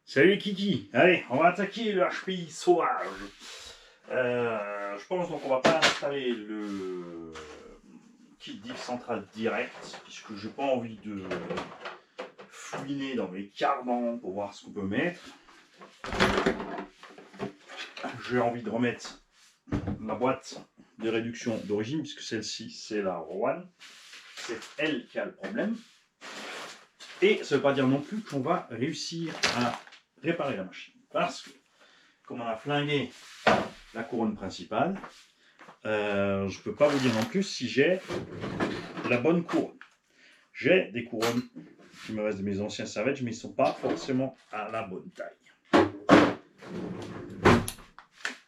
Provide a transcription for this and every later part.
Salut Kiki, allez, on va attaquer le HPI sauvage. Je pense donc on va pas installer le kit diff central direct, puisque j'ai pas envie de fouiner dans les cardans pour voir ce qu'on peut mettre. J'ai envie de remettre la boîte de réduction d'origine, puisque celle-ci c'est la Rowan. C'est elle qui a le problème. Et ça ne veut pas dire non plus qu'on va réussir à réparer la machine. Parce que, comme on a flingué la couronne principale, je ne peux pas vous dire non plus si j'ai la bonne couronne. J'ai des couronnes qui me restent de mes anciens Savage, mais ils ne sont pas forcément à la bonne taille.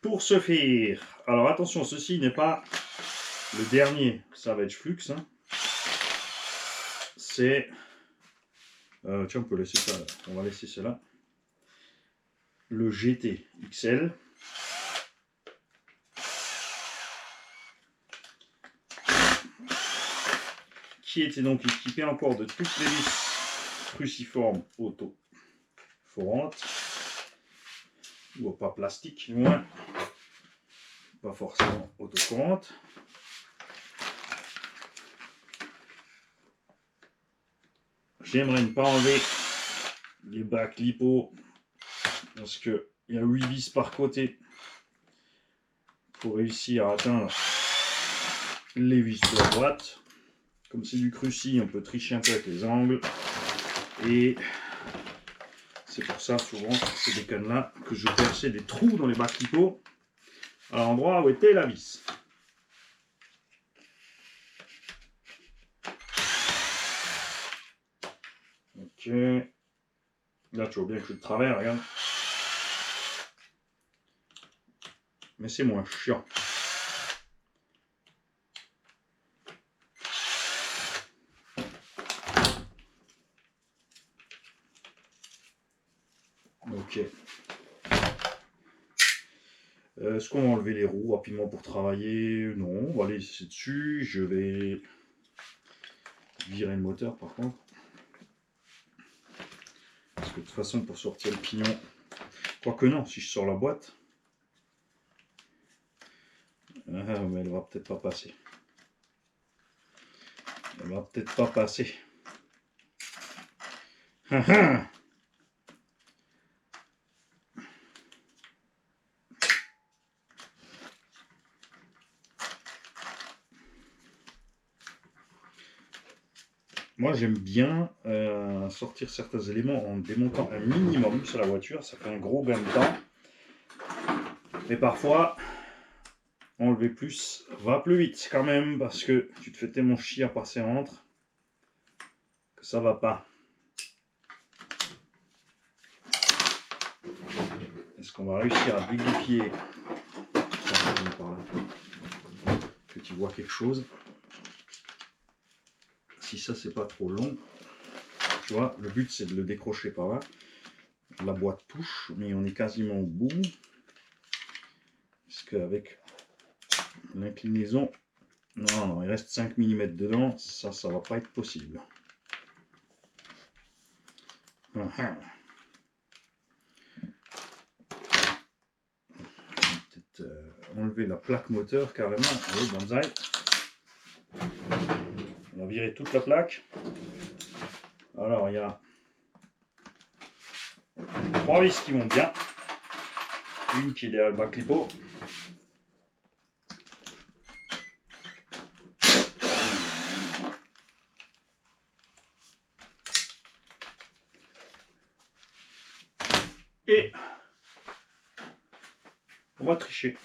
Pour ce faire, alors attention, ceci n'est pas le dernier Savage Flux. Hein. C'est... tiens, on peut laisser ça là. On va laisser cela. Le GT XL. Qui était donc équipé encore de toutes les vis cruciformes auto-forantes, ou pas plastique, moins, pas forcément autoforantes. J'aimerais ne pas enlever les bacs lipo parce qu'il y a 8 vis par côté pour réussir à atteindre les vis de la boîte. Comme c'est du cruci, on peut tricher un peu avec les angles. Et c'est pour ça, souvent, sur ces bécanes-là, que je perçais des trous dans les bacs lipo à l'endroit où était la vis. Ok. Là, tu vois bien que je suis de travers, regarde. Mais c'est moins chiant. Ok. Est-ce qu'on va enlever les roues rapidement pour travailler? Non, on va laisser dessus. Je vais virer le moteur par contre. Parce que de toute façon, pour sortir le pignon, quoique non, si je sors la boîte, mais elle va peut-être pas passer. Elle va peut-être pas passer. Moi, j'aime bien sortir certains éléments en démontant un minimum sur la voiture. Ça fait un gros gain de temps. Mais parfois, enlever plus va plus vite quand même parce que tu te fais tellement chier à passer entre que ça va pas. Est-ce qu'on va réussir à dégoupiller que tu vois quelque chose? Si ça c'est pas trop long, tu vois, le but c'est de le décrocher par là. La boîte touche, mais on est quasiment au bout. Parce qu'avec l'inclinaison, non, il reste 5 mm dedans, ça va pas être possible. Peut-être enlever la plaque moteur carrément. Allez, banzai. On va virer toute la plaque. Alors, il y a 3 vis qui vont bien. Une qui est derrière le bac lipo. Et on va tricher.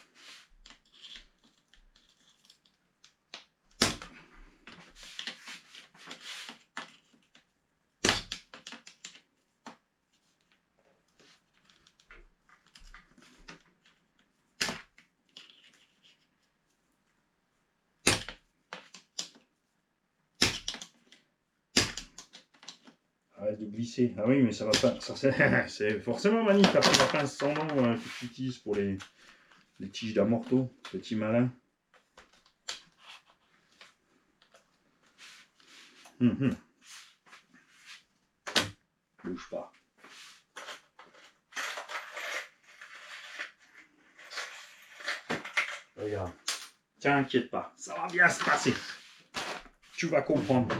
Arrête de glisser. Ah oui, mais ça va pas. C'est forcément Mani, t'as pas la pince sans nom que tu utilises pour les tiges d'amorto, petit malin. Bouge pas. Regarde. T'inquiète pas, ça va bien se passer. Tu vas comprendre.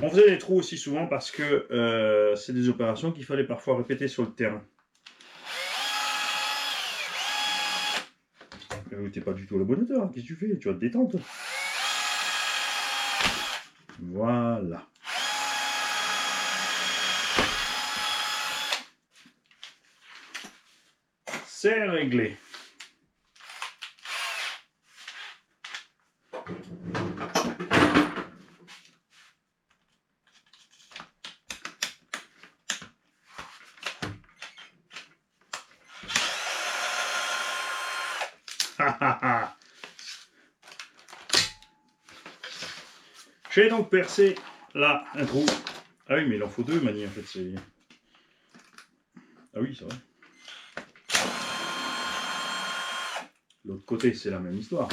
On faisait des trous aussi souvent parce que c'est des opérations qu'il fallait parfois répéter sur le terrain. T'es pas du tout à la bonne hauteur, hein. Qu'est-ce que tu fais? Tu vas te détendre. Voilà. C'est réglé. J'ai donc percé là un trou. Ah oui, mais il en faut deux, Mani, en fait. C'est... Ah oui, c'est vrai. L'autre côté, c'est la même histoire.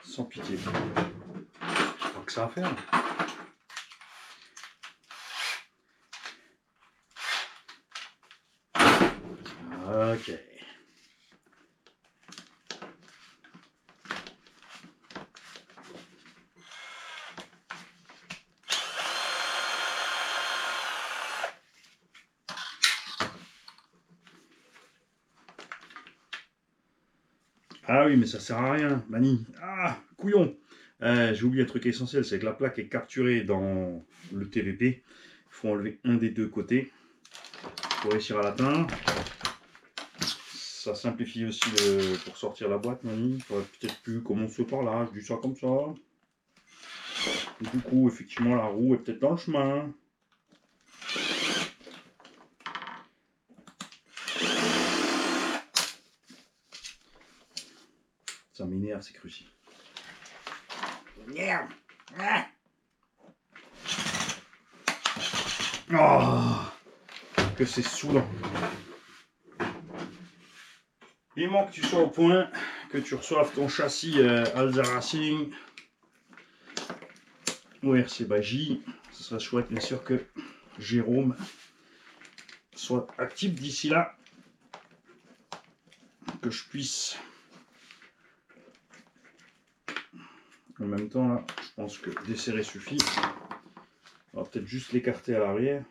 Sans pitié. Je crois que ça à faire. Ok. Ah oui, mais ça sert à rien, Mani. Ah, couillon. J'ai oublié un truc essentiel, c'est que la plaque est capturée dans le TVP. Il faut enlever un des deux côtés pour réussir à l'atteindre. Ça simplifie aussi pour sortir la boîte, Mani. J'aurais peut-être pu commencer par là, je dis ça comme ça. Du coup, effectivement, la roue est peut-être dans le chemin. Ça m'énerve, c'est cruci. Merde. Oh, que c'est saoulant. Il manque que tu sois au point, que tu reçoives ton châssis Alza Racing ou RC Bagy. Ce serait chouette, bien sûr, que Jérôme soit actif d'ici là, que je puisse. En même temps, là, je pense que desserrer suffit. On va peut-être juste l'écarter à l'arrière.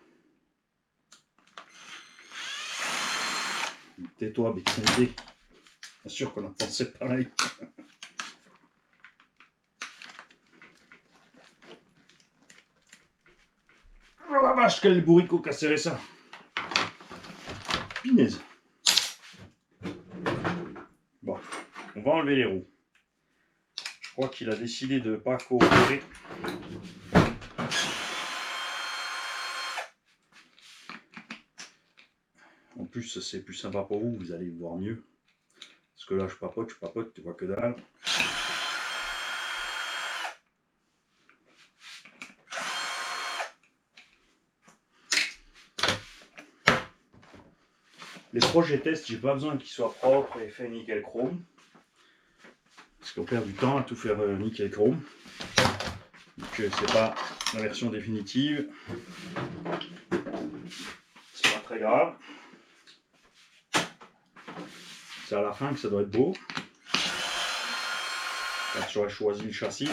Tais-toi, Bexinté. Bien sûr qu'on a pensé pareil. Oh la vache, quel bourricot qui a serré ça. Pinaise. Bon, on va enlever les roues. Je crois qu'il a décidé de ne pas coopérer. En plus, c'est plus sympa pour vous, vous allez voir mieux. Parce que là, je papote, tu vois que dalle. Les projets tests, j'ai pas besoin qu'ils soient propres et faits nickel chrome. Parce qu'on perd du temps à tout faire nickel chrome. Donc c'est pas la version définitive. C'est pas très grave. C'est à la fin que ça doit être beau. Quand tu auras choisi le châssis,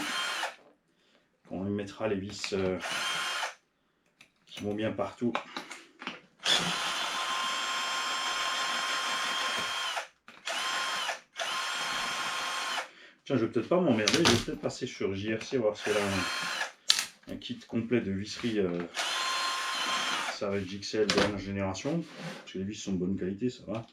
on lui mettra les vis qui vont bien partout. Tiens, je vais peut-être pas m'emmerder, je vais peut-être passer sur JRC voir si elle a un kit complet de visserie Savage XL dernière génération. Parce que les vis sont de bonne qualité, ça va.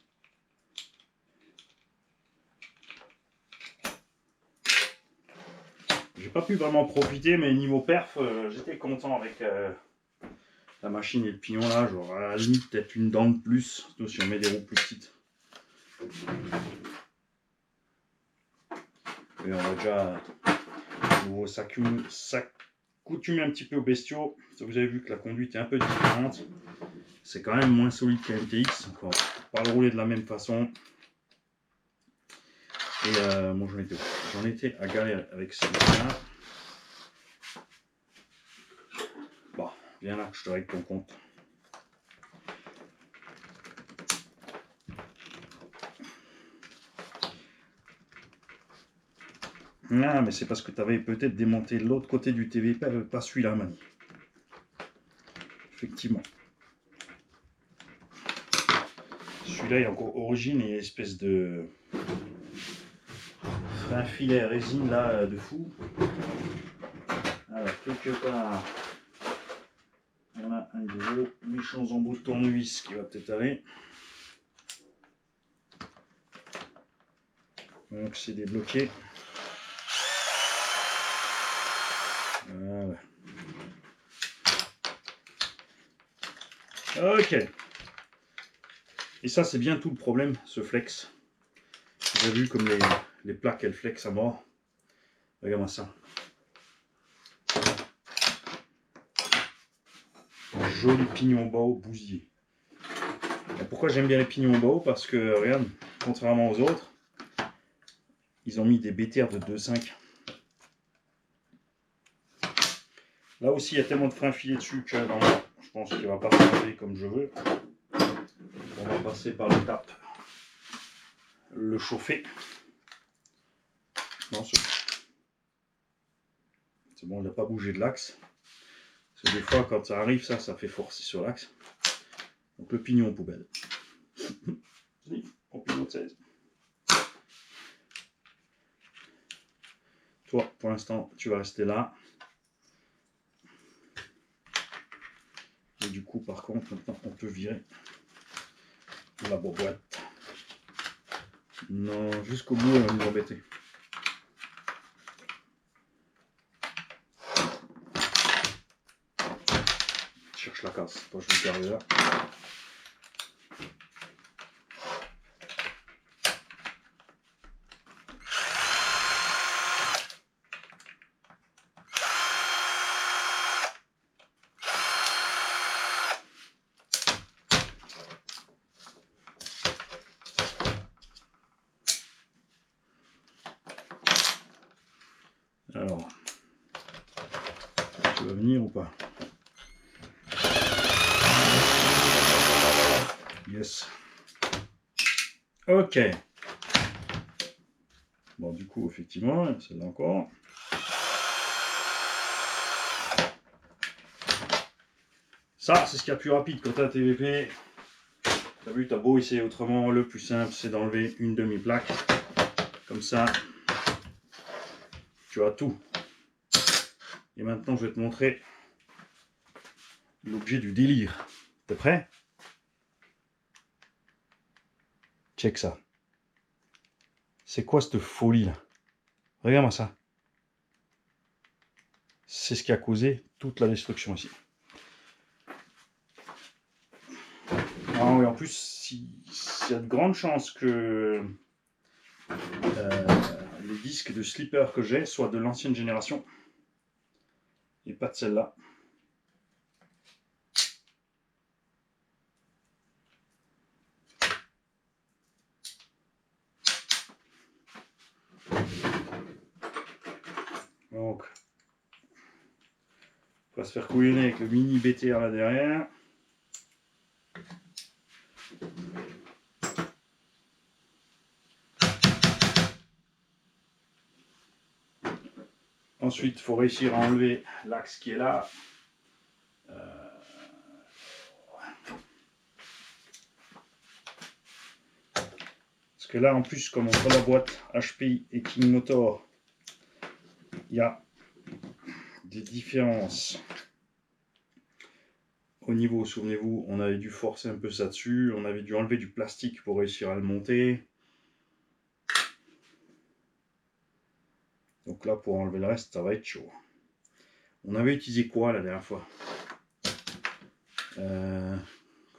J'ai pas pu vraiment profiter, mais niveau perf, j'étais content avec la machine et le pignon là. Genre à la limite peut-être une dent de plus, surtout si on met des roues plus petites. Et on va déjà s'accoutumer un petit peu aux bestiaux. Vous avez vu que la conduite est un peu différente. C'est quand même moins solide qu'un MTX. On ne va pas le rouler de la même façon. Et bon, j'en étais à galérer avec celui-là. Bon, viens là, je te règle ton compte. Ah, mais c'est parce que tu avais peut-être démonté l'autre côté du TVP, pas celui-là, Mani. Effectivement. Celui-là, il a encore origine et espèce de un filet résine là de fou. Alors, quelque part, on a un gros méchant embout de tournevis qui va peut-être aller. Donc, c'est débloqué. Voilà. Ok. Et ça, c'est bien tout le problème, ce flex. Vous avez vu comme les plaques, elles flex à mort. Regarde-moi ça. Un joli pignon bao bousillé. Et pourquoi j'aime bien les pignons bao? Parce que, regarde, contrairement aux autres, ils ont mis des BTR de 2.5. Là aussi, il y a tellement de freins filés dessus que non, je pense qu'il ne va pas s'enlever comme je veux. On va passer par l'étape. Le chauffer. Non, c'est bon, il n'a pas bougé de l'axe. Parce que des fois, quand ça arrive, ça fait forcer sur l'axe. Donc le pignon poubelle. Au pignon de 16. Toi, pour l'instant, tu vas rester là. Et du coup, par contre, maintenant, on peut virer la boîte. Non, jusqu'au bout, on va nous embêter. Je cherche la casse. Toi, je vais garder là. Alors, tu vas venir ou pas? Yes. Ok. Bon, du coup, effectivement, celle-là encore. Ça, c'est ce qu'il y a de plus rapide quand tu as un TVP. Tu as vu, tu as beau essayer autrement, le plus simple, c'est d'enlever une demi-plaque. Comme ça, tu as tout. Et maintenant, je vais te montrer l'objet du délire. T'es prêt? Check ça. C'est quoi cette folie là? Regarde-moi ça. C'est ce qui a causé toute la destruction ici. Ah oui, en plus, il y a de grandes chances que les disques de slipper que j'ai soient de l'ancienne génération et pas de celle-là. Donc, on va se faire couillonner avec le mini BTR là derrière. Ensuite, il faut réussir à enlever l'axe qui est là. Parce que là, en plus, comme entre la boîte HPI et King Motor, il y a des différences au niveau. Souvenez-vous, on avait dû forcer un peu ça dessus. On avait dû enlever du plastique pour réussir à le monter. Donc là, pour enlever le reste, ça va être chaud. On avait utilisé quoi la dernière fois? Que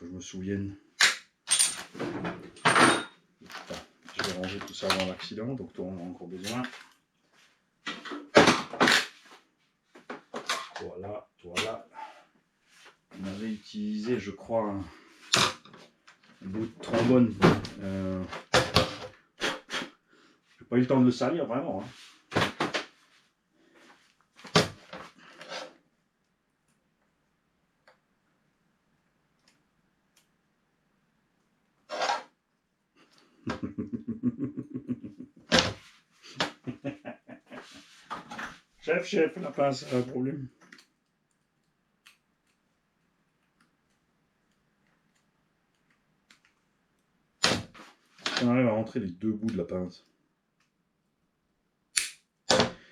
je me souvienne. Enfin, je vais ranger tout ça avant l'accident, donc on en a encore besoin. toi là. On avait utilisé, je crois, un bout de trombone. J'ai pas eu le temps de le salir vraiment. Hein. Chef, la pince a un problème. On arrive à rentrer les deux bouts de la pince.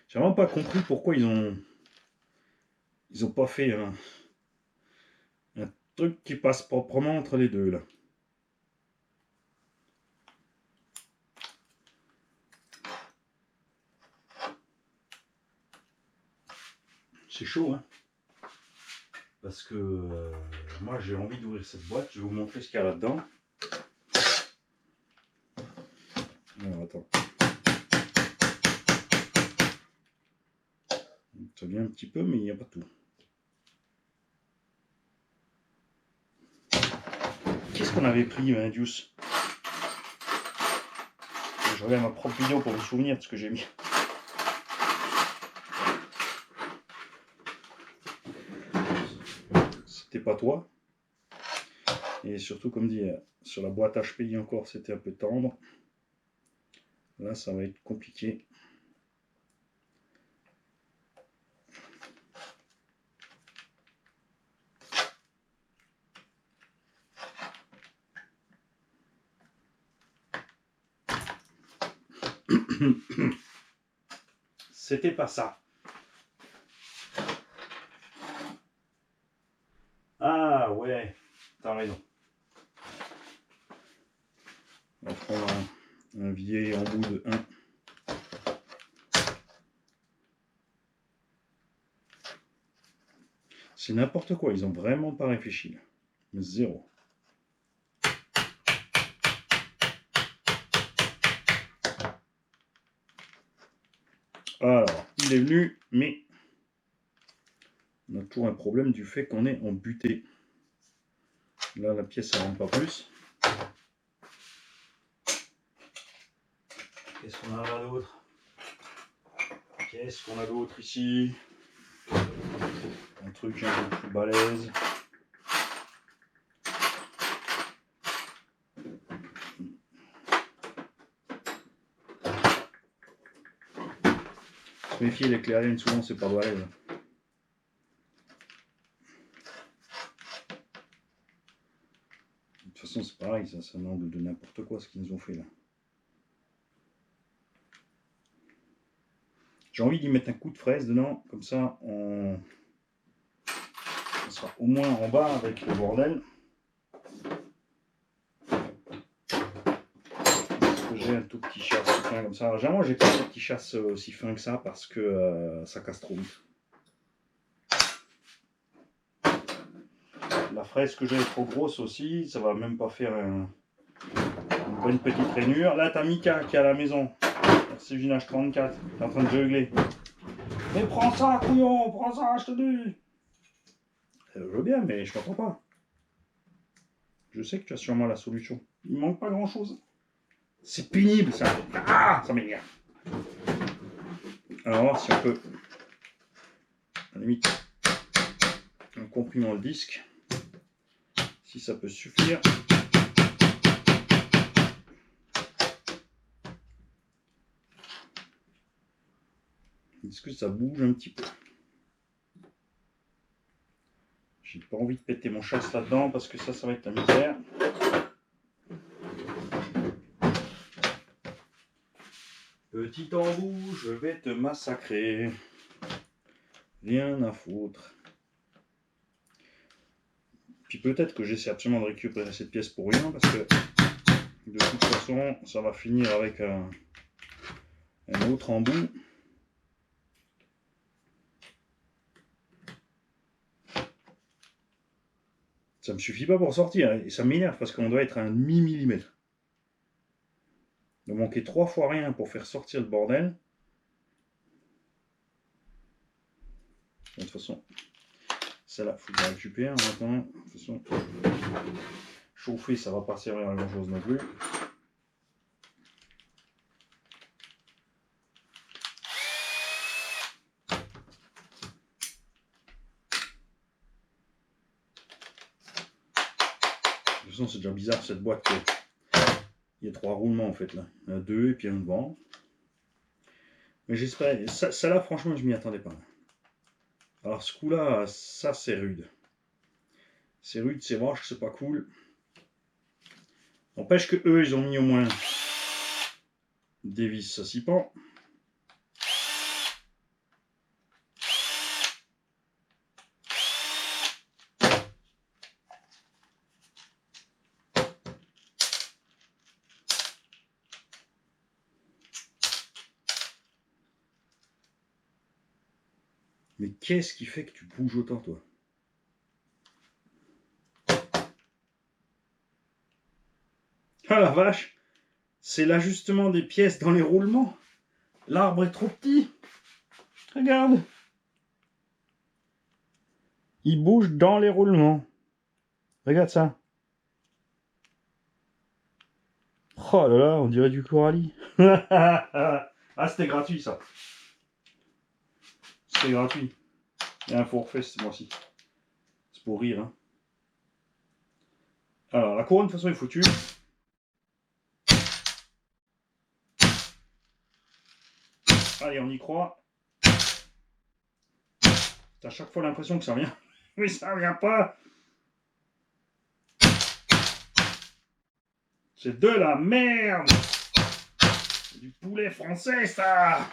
J'ai vraiment pas compris pourquoi ils ont pas fait un truc qui passe proprement entre les deux là. C'est chaud, hein. Parce que moi j'ai envie d'ouvrir cette boîte. Je vais vous montrer ce qu'il y a là-dedans. Alors attends. Ça vient un petit peu, mais il n'y a pas tout. Qu'est-ce qu'on avait pris, Indius? Je regarde ma propre vidéo pour me souvenir de ce que j'ai mis. C'était pas toi. Et surtout, comme dit, sur la boîte HPI encore, c'était un peu tendre. Là, ça va être compliqué. C'était pas ça. Ah ouais, t'as raison. On va prendre un vieil embout de 1. C'est n'importe quoi, ils ont vraiment pas réfléchi là. Zéro. Alors, il est venu, mais on a toujours un problème du fait qu'on est en butée. Là, la pièce, ça ne rentre pas plus. Qu'est-ce qu'on a là d'autre? Qu'est-ce qu'on a d'autre ici? Un truc un peu plus balèze. Se méfier, les clairières, souvent, c'est pas balèze. De toute façon, c'est pareil, ça manque de n'importe quoi ce qu'ils nous ont fait là. J'ai envie d'y mettre un coup de fraise dedans, comme ça on sera au moins en bas avec le bordel. J'ai un tout petit chasse fin comme ça. Généralement, j'ai pas de petit chasse aussi fin que ça parce que ça casse trop vite. La fraise que j'ai est trop grosse aussi, ça va même pas faire une bonne petite rainure. Là, t'as Mika qui est à la maison. Merci Ginage 34, t'es en train de jongler. Mais prends ça, couillon, prends ça, je te dis. Je veux bien, mais je t'entends pas. Je sais que tu as sûrement la solution. Il manque pas grand chose. C'est pénible ça. Ah, ça m'énerve. Alors, on va voir si on peut, à la limite, en comprimant le disque, si ça peut suffire. Est-ce que ça bouge un petit peu? J'ai pas envie de péter mon chasse là-dedans parce que ça va être la misère. Petit embout, je vais te massacrer. Rien à foutre. Puis peut-être que j'essaie absolument de récupérer cette pièce pour rien parce que de toute façon, ça va finir avec un autre embout. Ça me suffit pas pour sortir et ça m'énerve parce qu'on doit être à un demi-millimètre. Il doit manquer 3 fois rien pour faire sortir le bordel. De toute façon, celle-là, il faut que je la récupère maintenant. De toute façon, chauffer, ça va pas servir à grand chose non plus. De toute façon, c'est déjà bizarre cette boîte. Il y a 3 roulements en fait là. Il y en a 2 et puis un devant. Mais j'espère. Ça là, franchement, je m'y attendais pas. Alors ce coup-là, ça c'est rude. C'est rude, c'est moche, c'est pas cool. N'empêche que eux, ils ont mis au moins des vis, ça s'y pend. Mais qu'est-ce qui fait que tu bouges autant, toi? Ah la vache! C'est l'ajustement des pièces dans les roulements. L'arbre est trop petit. Regarde. Il bouge dans les roulements. Regarde ça. Oh là là, on dirait du Coralie. Ah, c'était gratuit ça. C'était gratuit. Il y a un forfait ce mois-ci. C'est pour rire. Hein. Alors, la couronne, de toute façon, est foutue. Allez, on y croit. T'as à chaque fois l'impression que ça vient. Mais ça vient pas. C'est de la merde. C'est du poulet français, ça.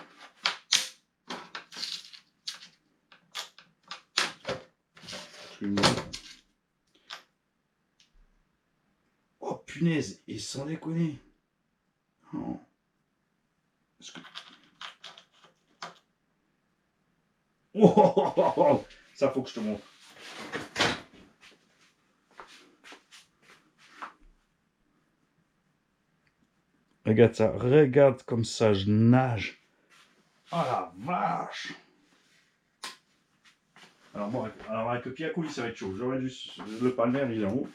Oh punaise, et sans déconner. Oh. Oh, ça faut que je te montre. Regarde ça, regarde comme ça je nage. Oh la vache. Alors bon, avec le pied à coulis ça va être chaud. J'aurais dû le palmer, il est en haut.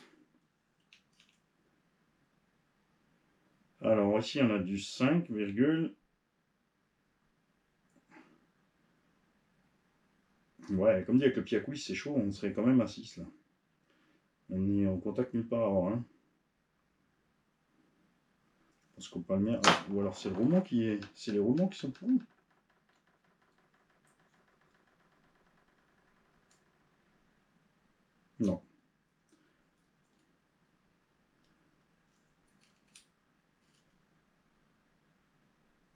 Alors ici on a du 5, virgule. Ouais, comme dit avec le pied à coulis c'est chaud, on serait quand même à 6 là. On est en contact nulle part avant. Hein. Parce qu'au palmer, ou alors c'est le roulement qui est. C'est les roulements qui sont pourris. Non.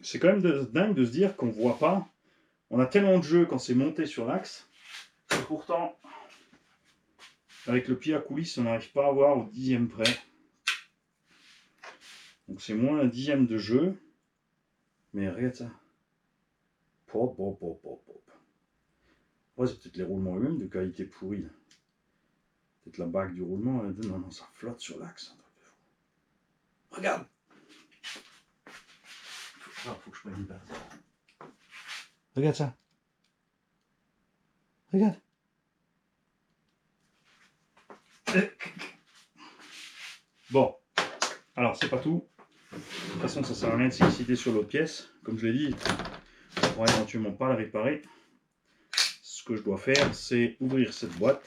C'est quand même dingue de se dire qu'on voit pas. On a tellement de jeux quand c'est monté sur l'axe. Et pourtant, avec le pied à coulisses, on n'arrive pas à voir au 10e près. Donc c'est moins un 10e de jeu. Mais regarde ça. Pop, pop, pop, pop, pop. Ouais, c'est peut-être les roulements eux-mêmes de qualité pourrie. Peut-être la bague du roulement. Non, non, ça flotte sur l'axe. Regarde. Faut que je prenne une base. Regarde ça. Regarde. Bon. Alors, c'est pas tout. De toute façon, ça sert à rien de s'exciter sur l'autre pièce. Comme je l'ai dit, on pourra éventuellement pas la réparer. Ce que je dois faire, c'est ouvrir cette boîte.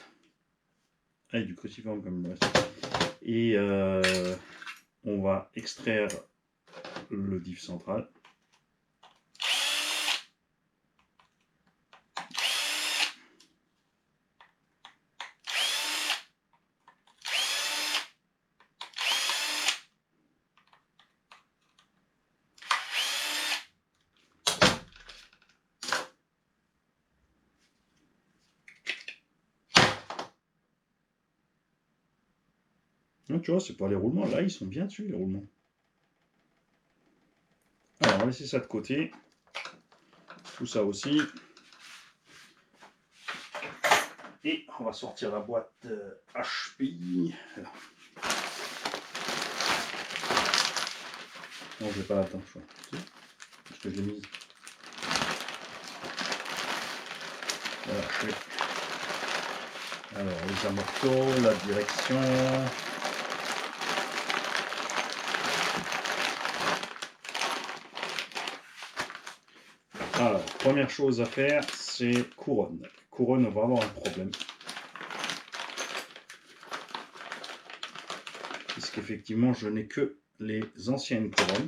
Avec du cruciforme comme le reste. Et on va extraire le diff central. Donc, tu vois, c'est pas les roulements. Là, ils sont bien dessus, les roulements. Alors, on va laisser ça de côté. Tout ça aussi. Et on va sortir la boîte HPI. Là. Non, je vais pas l'attendre, je crois. Parce que je l'ai mise. Voilà, alors les amortos, la direction. Alors, première chose à faire, c'est couronne. Couronne, on va avoir un problème. Puisqu'effectivement, je n'ai que les anciennes couronnes.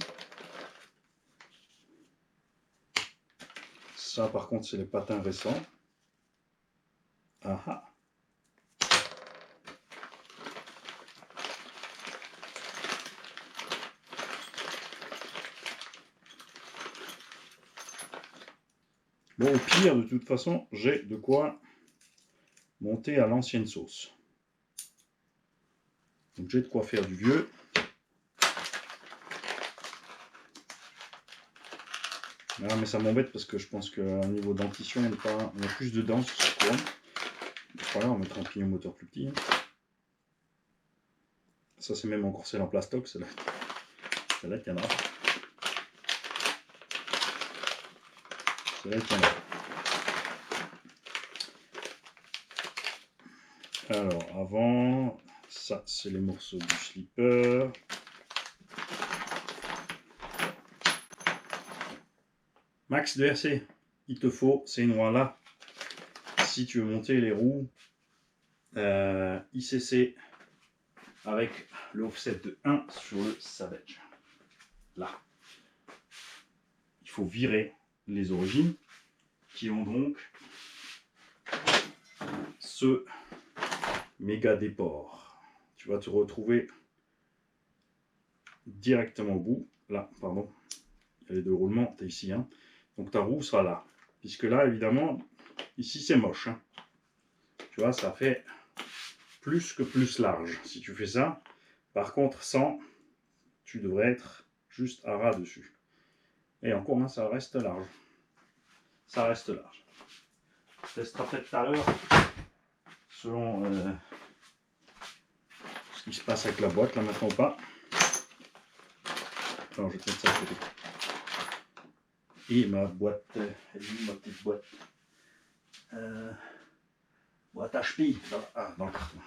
Ça, par contre, c'est les patins récents. Ah ah. Bon, au pire, de toute façon, j'ai de quoi monter à l'ancienne sauce. Donc j'ai de quoi faire du vieux. Ah, mais ça m'embête parce que je pense qu'au niveau dentition, on a plus de dents sur ce couronne. Voilà, on mettra un pignon moteur plus petit. Ça, c'est même encore celle en plastoc, celle-là. Celle-là tiendra. Celle-là tiendra. Alors, avant, ça, c'est les morceaux du slipper. Max de RC, il te faut ces noix-là si tu veux monter les roues ICC avec le offset de 1 sur le Savage. Là. Il faut virer les origines qui ont donc ce méga déport. Tu vas te retrouver directement au bout. Là, pardon. Il y a les deux roulements, tu es ici. Hein. Donc ta roue sera là. Puisque là, évidemment, ici c'est moche. Hein. Tu vois, ça fait plus que plus large si tu fais ça. Par contre, sans, tu devrais être juste à ras dessus. Et encore, hein, ça reste large. Ça reste large. Je testerai peut-être tout à l'heure, selon ce qui se passe avec la boîte, là maintenant ou pas. Alors, je vais mettre ça à côté. Et ma boîte, elle est où ma petite boîte boîte HP, dans le carton.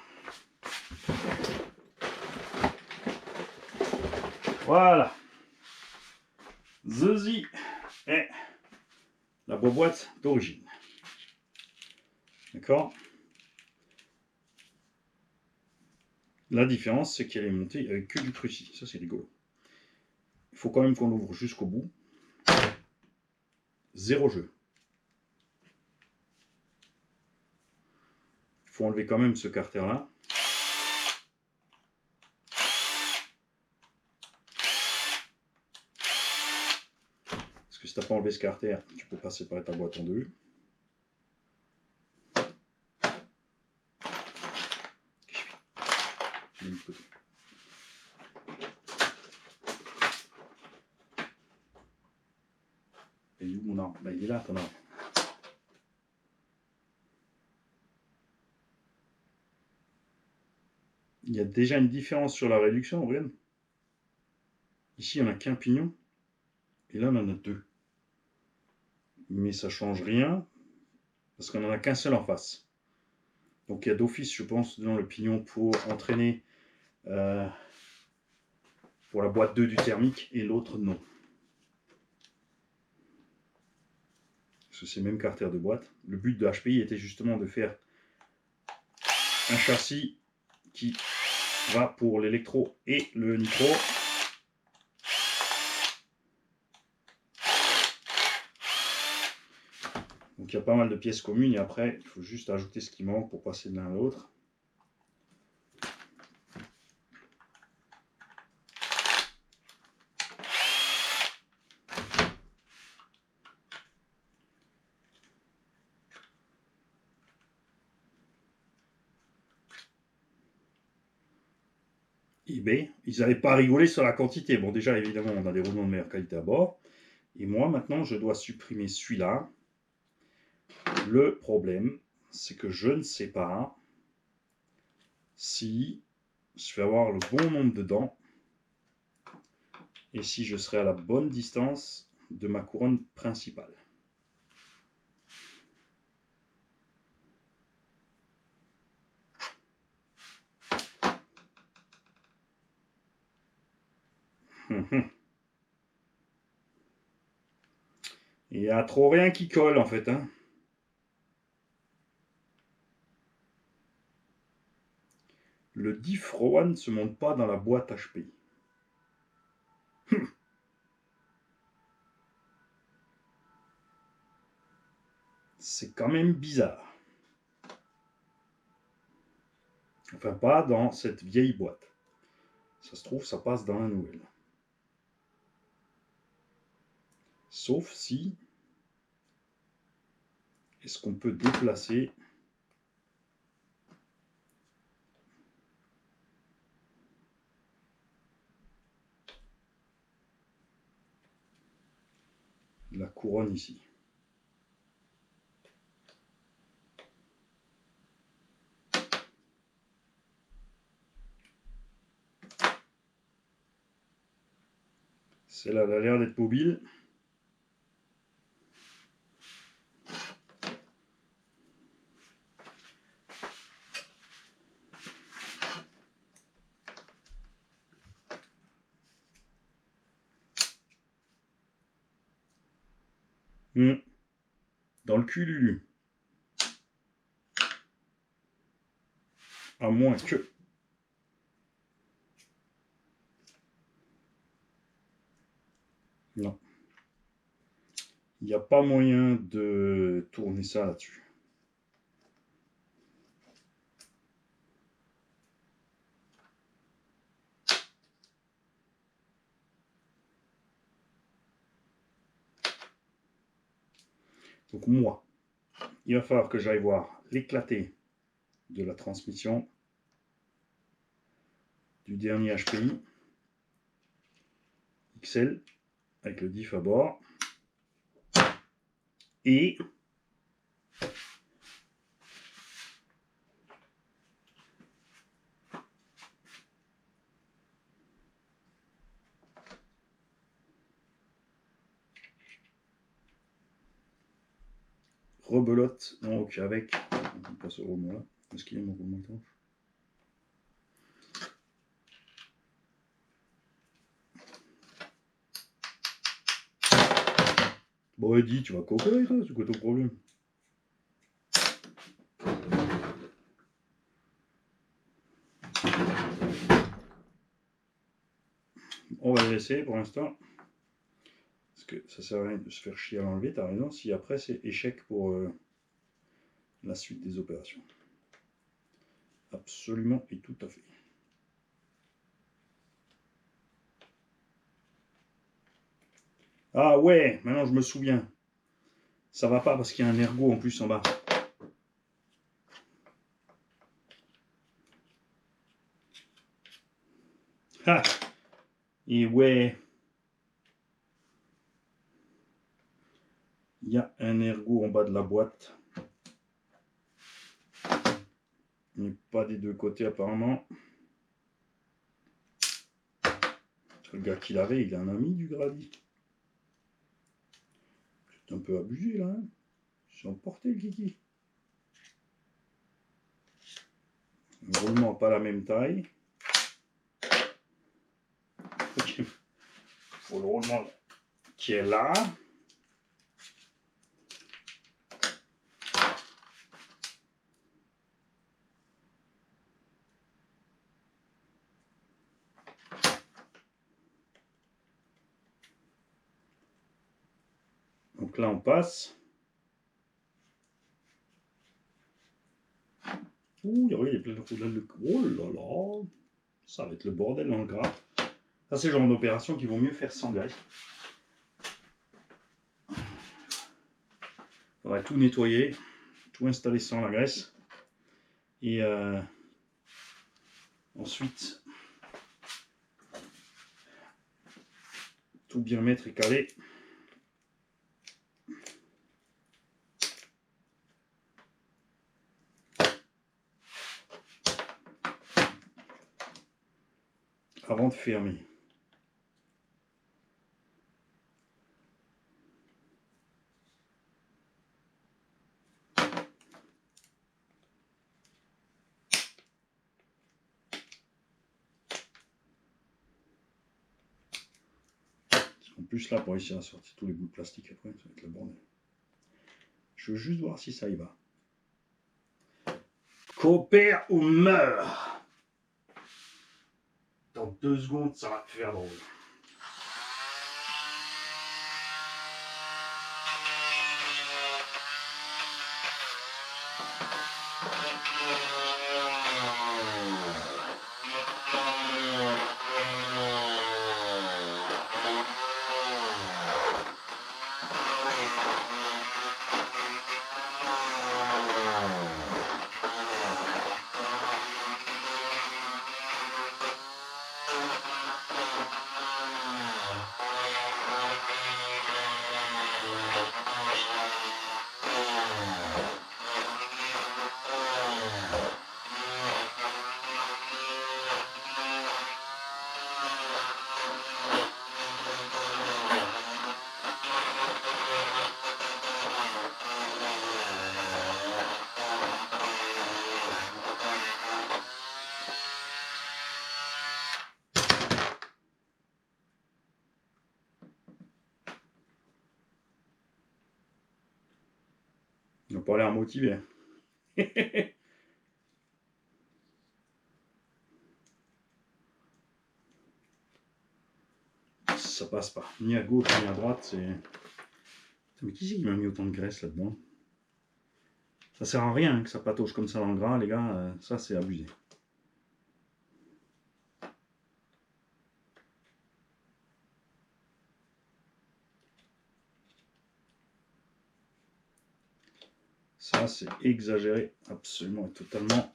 Voilà. Ceci est la boîte d'origine. D'accord. La différence, c'est qu'elle est montée avec que du cruci. Ça, c'est rigolo. Il faut quand même qu'on l'ouvre jusqu'au bout. Zéro jeu. Il faut enlever quand même ce carter-là. Parce que si tu n'as pas enlevé ce carter, tu peux pas séparer ta boîte en deux. Et où mon arbre? Ben, il est là, ton arbre. Il y a déjà une différence sur la réduction, regarde. Ici, on n'a qu'un pignon. Et là, on en a deux. Mais ça ne change rien. Parce qu'on n'en a qu'un seul en face. Donc il y a d'office, je pense, dans le pignon pour entraîner pour la boîte 2 du thermique et l'autre non. Parce que c'est le même carter de boîte. Le but de HPI était justement de faire un châssis qui va pour l'électro et le nitro. Donc il y a pas mal de pièces communes et après il faut juste ajouter ce qui manque pour passer de l'un à l'autre. eBay, ils n'avaient pas rigolé sur la quantité. Bon, déjà, évidemment, on a des roulements de meilleure qualité à bord. Et moi, maintenant, je dois supprimer celui-là. Le problème, c'est que je ne sais pas si je vais avoir le bon nombre de dents et si je serai à la bonne distance de ma couronne principale. Il n'y a trop rien qui colle en fait. Hein. Le diff Rowan ne se monte pas dans la boîte HP. C'est quand même bizarre. Enfin, pas dans cette vieille boîte. Ça se trouve, ça passe dans la nouvelle. Sauf si... Est-ce qu'on peut déplacer la couronne ici? Celle-là, elle a l'air d'être mobile. Dans le cul, Lulu. À moins que... Non. Il n'y a pas moyen de tourner ça là-dessus. Donc moi, il va falloir que j'aille voir l'éclaté de la transmission du dernier HPI XL avec le diff à bord et rebelote donc avec, on passe au roulement là, est-ce qu'il y a mon roulement étanche? Bon Eddie, tu vas coopérer toi, c'est quoi ton problème? On va le laisser pour l'instant. Parce que ça sert à rien de se faire chier à l'enlever, t'as raison, si après c'est échec pour la suite des opérations. Absolument et tout à fait. Ah ouais, maintenant je me souviens. Ça va pas parce qu'il y a un ergot en plus en bas. Ah. Et ouais. Il y a un ergot en bas de la boîte. Mais pas des deux côtés apparemment. Le gars qui l'avait, il est un ami du Grady. C'est un peu abusé là. Hein, j'ai emporté le kiki. Le roulement pas la même taille. Okay. Pour le roulement qui est là. Donc là on passe. Ouh, il y a plein de roulades. Oh là là. Ça va être le bordel dans le gras. Ça c'est le genre d'opération qu'il vaut mieux faire sans graisse. Il faudrait tout nettoyer, tout installer sans la graisse. Et ensuite, tout bien mettre et caler. Avant de fermer. plus là, pour réussir à sortir tous les bouts de plastique après, ça va être le bordel. Je veux juste voir si ça y va. Coopère ou meurt. Dans 2 secondes, ça va te faire drôle. Il n'a pas l'air motivé. Ça passe pas. Ni à gauche, ni à droite. C'est... Mais qui c'est qui m'a mis autant de graisse là-dedans? Ça sert à rien que ça patauge comme ça dans le gras, les gars. Ça, c'est abusé. Ça, c'est exagéré, absolument et totalement.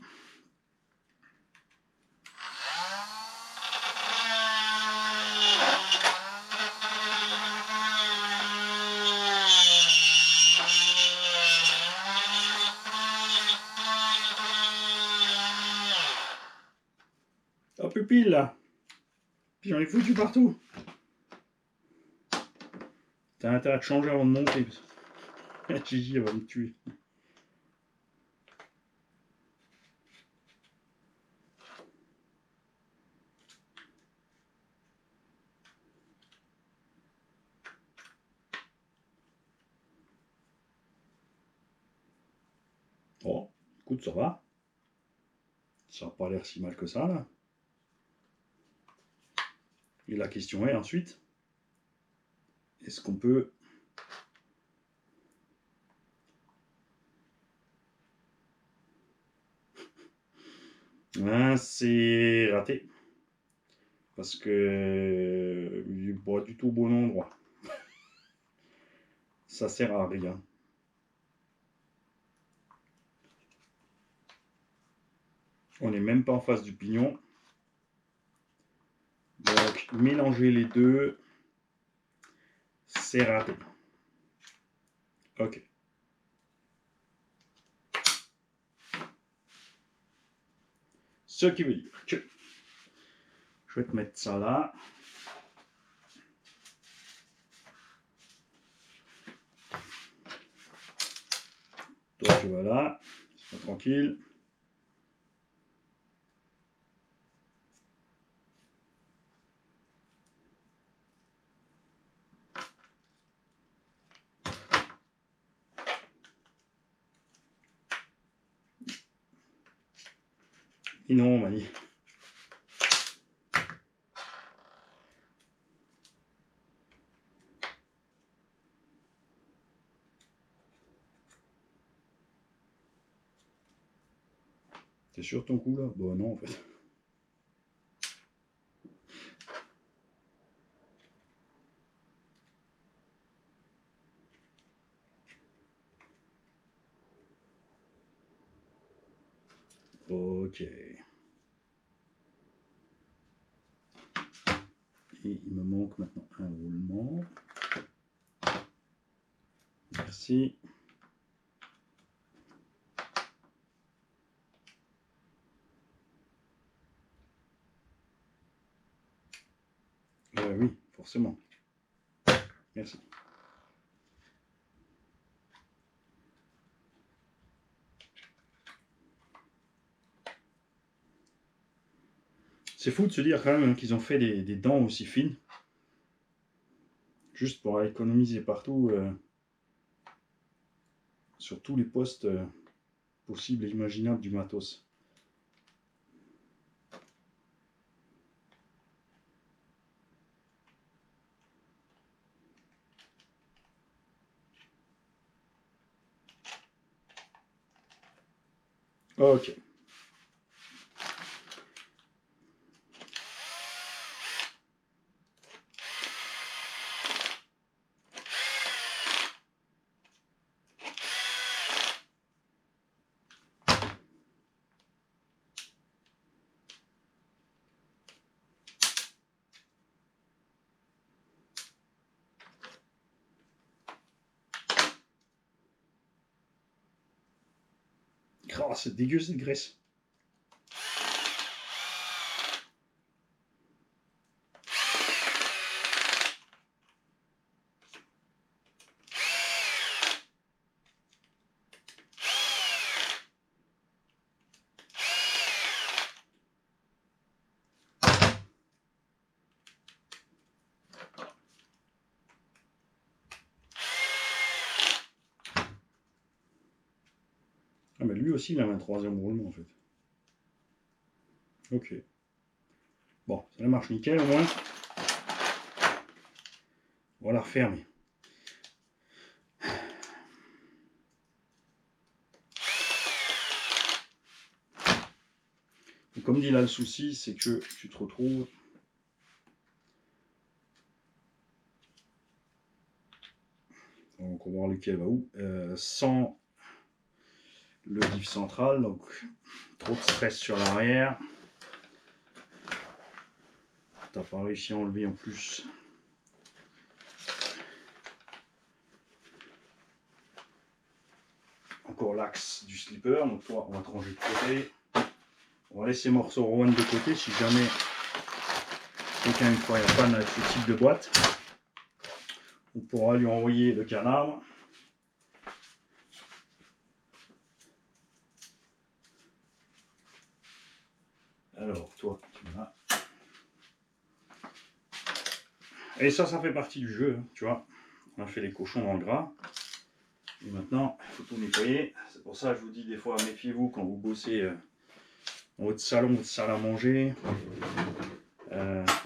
Oh, pupille, là. Puis j'en ai foutu partout. T'as intérêt de changer avant de monter. Gigi, elle va me tuer. Oh, écoute, ça va. Ça n'a pas l'air si mal que ça, là. Et la question est ensuite, est-ce qu'on peut... Ah, c'est raté. Parce que il n'est pas du tout au bon endroit. Ça sert à rien. On n'est même pas en face du pignon. Donc, mélanger les deux, c'est raté. Ok. Ce qui veut dire que je vais te mettre ça là. Toi, tu vas là. Sois tranquille. Et non, Mani. T'es sur ton coup là? Bon, non, en fait. Ok. Et il me manque maintenant un roulement. Merci. Oui, forcément. Merci. C'est fou de se dire quand même qu'ils ont fait des dents aussi fines. Juste pour économiser partout, sur tous les postes possibles et imaginables du matos. Ok. Oh, c'est dégueu cette graisse. Ah, mais lui aussi, il a un troisième roulement en fait. Ok. Bon, ça marche nickel au moins. On va la refermer. Et comme dit là, le souci, c'est que tu te retrouves. Donc on va voir lequel va où. Sans le diff central, donc trop de stress sur l'arrière. T'as pas réussi à enlever en plus. Encore l'axe du slipper, donc toi on va te ranger de côté. On va laisser morceau Rowan de côté si jamais quelqu'un une fois est fan avec ce type de boîte. On pourra lui envoyer le canard. Alors toi tu vas. Et ça fait partie du jeu, tu vois. On a fait les cochons dans le gras. Et maintenant, il faut tout nettoyer. C'est pour ça que je vous dis des fois, méfiez-vous quand vous bossez dans votre salon, votre salle à manger.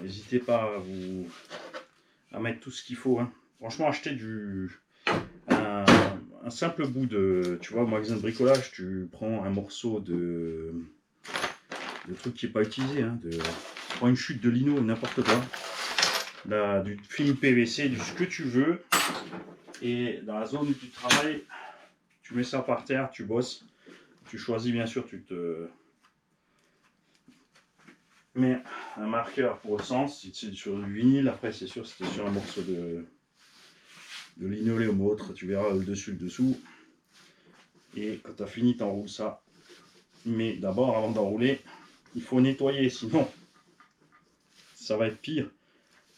N'hésitez pas à mettre tout ce qu'il faut. Hein. Franchement, acheter un simple bout de... Tu vois, au magasin de bricolage, tu prends un morceau de truc qui n'est pas utilisé. Hein, tu prends une chute de lino, n'importe quoi. Du film PVC, du ce que tu veux. Et dans la zone où tu travailles, tu mets ça par terre, tu bosses. Tu choisis bien sûr, tu te mets un marqueur pour le sens. Si c'est sur du vinyle, après c'est sûr, si c'est sur un morceau de linoléum ou autre, tu verras le dessus, le dessous. Et quand tu as fini, tu enroules ça. Mais d'abord, avant d'enrouler, il faut nettoyer, sinon ça va être pire.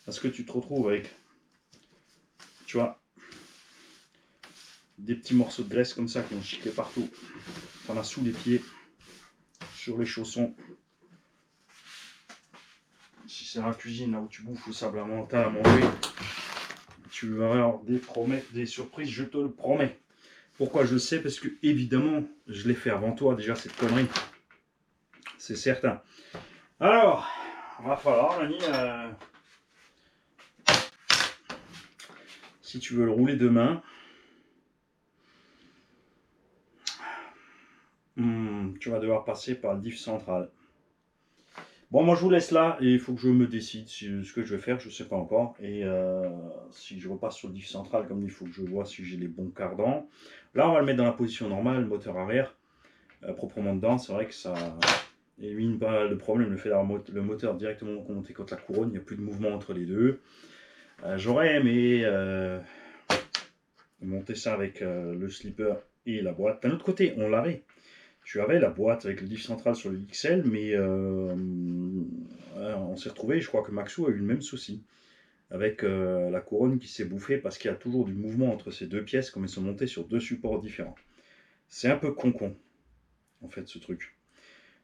Parce que tu te retrouves avec, tu vois, des petits morceaux de graisse comme ça qui ont chiqué partout. T'en as sous les pieds, sur les chaussons. Si c'est dans la cuisine, là où tu bouffes le sable à mental à manger, tu vas avoir des surprises, je te le promets. Pourquoi je le sais? Parce que évidemment, je l'ai fait avant toi déjà cette connerie. C'est certain. Alors, il va falloir, Lani, si tu veux le rouler demain, tu vas devoir passer par le diff central. Bon, moi je vous laisse là et il faut que je me décide ce que je vais faire, je ne sais pas encore. Et si je repasse sur le diff central, comme il faut que je vois si j'ai les bons cardans. Là, on va le mettre dans la position normale, moteur arrière, proprement dedans. C'est vrai que ça élimine pas mal de problèmes, le fait d'avoir le moteur directement monté contre la couronne, il n'y a plus de mouvement entre les deux. J'aurais aimé monter ça avec le slipper et la boîte. D'un autre côté, on l'avait. Tu avais la boîte avec le diff central sur le XL, mais on s'est retrouvé, je crois que Maxou a eu le même souci, avec la couronne qui s'est bouffée parce qu'il y a toujours du mouvement entre ces deux pièces, comme elles sont montées sur deux supports différents. C'est un peu con, en fait, ce truc.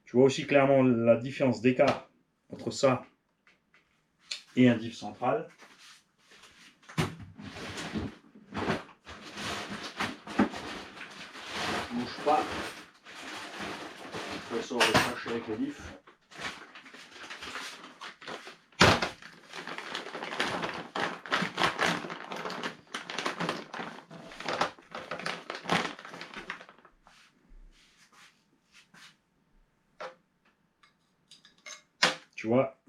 Tu vois aussi clairement la différence d'écart entre ça et un diff central. Bouge pas. Je sors le sachet avec les diffs. Tu vois,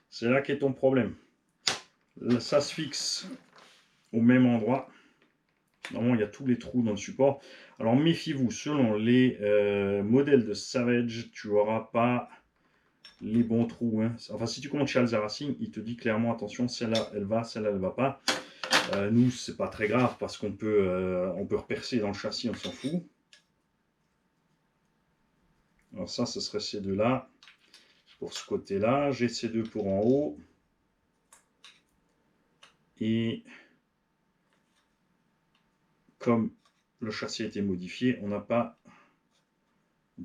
c'est là qu'est ton problème. Là, ça se fixe au même endroit. Normalement, il y a tous les trous dans le support. Alors, méfiez-vous, selon les modèles de Savage, tu n'auras pas les bons trous. Hein. Enfin, si tu commandes chez Alza Racing, il te dit clairement, attention, celle-là, elle va, celle-là, elle ne va pas. Nous, c'est pas très grave parce qu'on peut repercer dans le châssis, on s'en fout. Alors ça, ce serait ces deux-là. Pour ce côté-là, j'ai ces deux pour en haut. Et comme le châssis a été modifié, on ne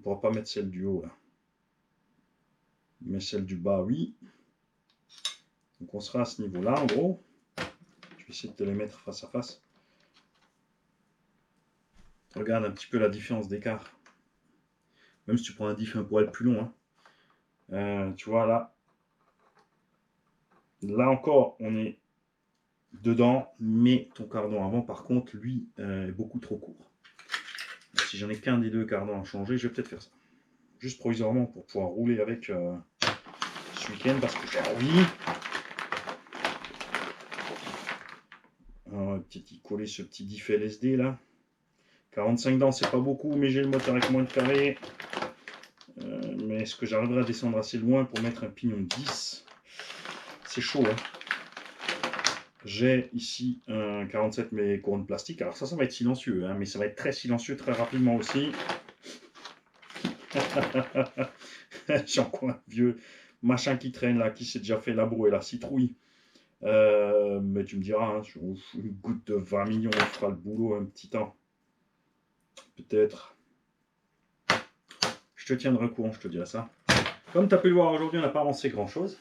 pourra pas mettre celle du haut là. Mais celle du bas, oui. Donc on sera à ce niveau-là, en gros. Je vais essayer de te les mettre face à face. Regarde un petit peu la différence d'écart. Même si tu prends un diff un poil plus long. Hein. Tu vois là. Là encore, on est dedans, mais ton cardan avant, par contre, lui, est beaucoup trop court. Donc, si j'en ai qu'un des deux cardans à changer, je vais peut-être faire ça. Juste provisoirement pour pouvoir rouler avec ce week-end parce que j'ai envie. Alors, peut-être y coller ce petit diff LSD là. 45 dents, c'est pas beaucoup, mais j'ai le moteur avec moins de carré. Mais est-ce que j'arriverai à descendre assez loin pour mettre un pignon de 10? C'est chaud, hein. J'ai ici un 47 mais couronne plastique. Alors ça va être silencieux, hein, mais ça va être très silencieux très rapidement aussi. J'ai encore un vieux machin qui traîne là, qui s'est déjà fait la brouille et la citrouille. Mais tu me diras, hein, une goutte de 20 millions, on fera le boulot un petit temps. Peut-être. Je te tiendrai au courant, je te dirai ça. Comme tu as pu le voir aujourd'hui, on n'a pas avancé grand chose.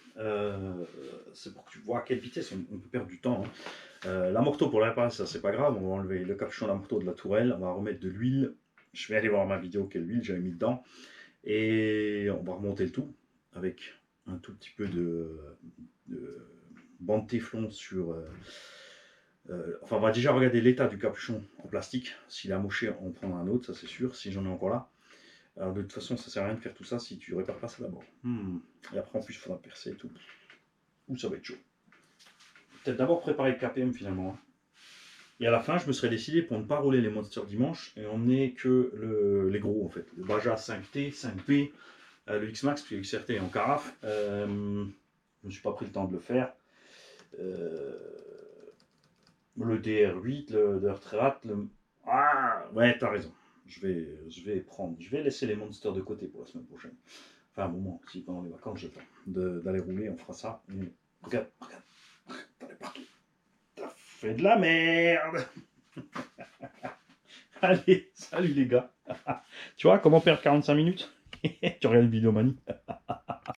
C'est pour que tu vois à quelle vitesse on peut perdre du temps. Hein. L'amorto pour la réparation, ça c'est pas grave. On va enlever le capuchon d'amorto de la tourelle. On va remettre de l'huile. Je vais aller voir ma vidéo quelle huile j'avais mis dedans. Et on va remonter le tout avec un tout petit peu de bande téflon sur. Enfin, on va déjà regarder l'état du capuchon en plastique. S'il est amoché, on prendra un autre, ça c'est sûr, si j'en ai encore là. Alors de toute façon, ça sert à rien de faire tout ça si tu répares pas ça d'abord. Et après, en plus, il faudra percer et tout. Ou ça va être chaud. Peut-être d'abord préparer le KPM finalement. Hein. Et à la fin, je me serais décidé pour ne pas rouler les Monsters dimanche et emmener que les gros en fait. Le Baja 5T, 5P, le X-Max, puis le XRT est en carafe. Je ne me suis pas pris le temps de le faire. Le DR8, le DR3, Ah ouais, t'as raison. Je vais laisser les monsters de côté pour la semaine prochaine. Enfin, un moment, si pendant les vacances j'ai le temps d'aller rouler, on fera ça. Et regarde, t'en es partout. T'as fait de la merde. Allez, salut les gars. Tu vois comment perdre 45 minutes? Tu regardes une vidéo manie.